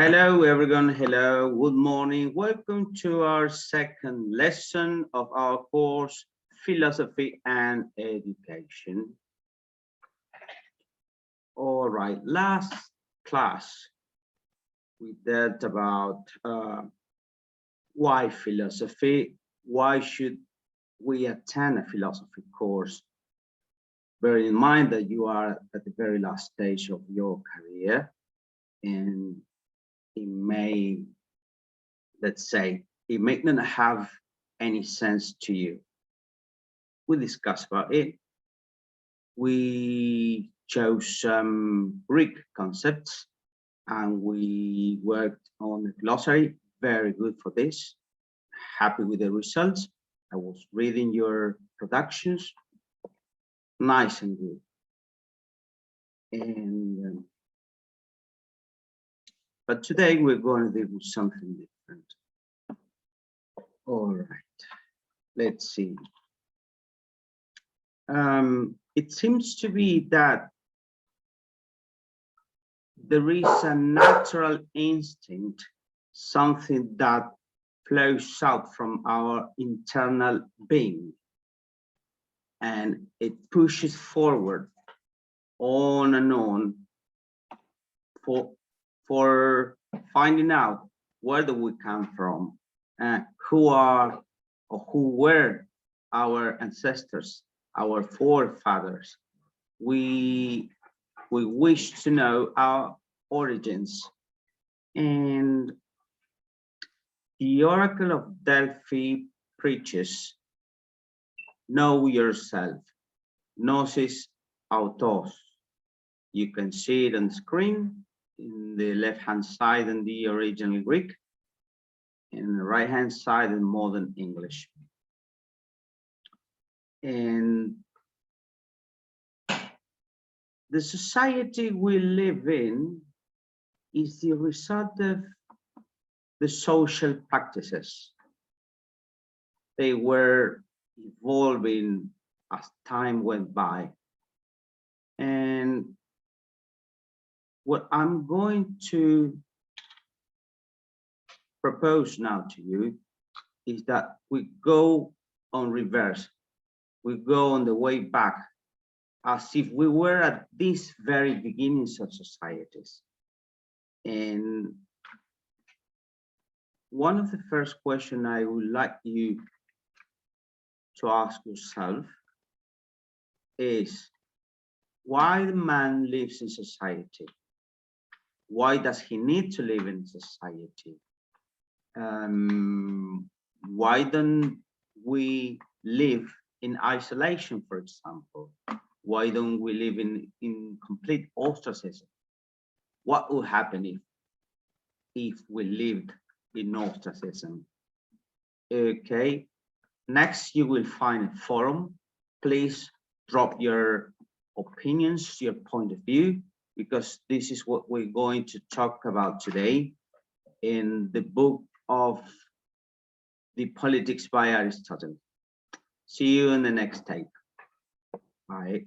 Hello everyone, hello, good morning. Welcome to our second lesson of our course, Philosophy and Education. All right, last class, we did about why philosophy, why should we attend a philosophy course? Bear in mind that you are at the very last stage of your career and it may, let's say, it may not have any sense to you. We discussed about it. We chose some Greek concepts and we worked on the glossary. Very good for this. Happy with the results. I was reading your productions. Nice and good. And but today we're going to do something different. All right, let's see. It seems to be that there is a natural instinct, something that flows out from our internal being, and it pushes forward on and on for finding out where do we come from, who are or who were our ancestors, our forefathers. We wish to know our origins. And the Oracle of Delphi preaches, know yourself, gnosis autos. You can see it on the screen in the left-hand side in the original Greek, and the right-hand side in modern English. And the society we live in is the result of the social practices. They were evolving as time went by. And what I'm going to propose now to you is that we go on reverse. We go on the way back as if we were at these very beginnings of societies. And one of the first questions I would like you to ask yourself is, why the man lives in society? Why does he need to live in society? Why don't we live in isolation, for example? Why don't we live in complete ostracism? What would happen if we lived in ostracism? Okay, next you will find a forum. Please drop your opinions, your point of view, because this is what we're going to talk about today in the book of The Politics by Aristotle. See you in the next tape. Bye.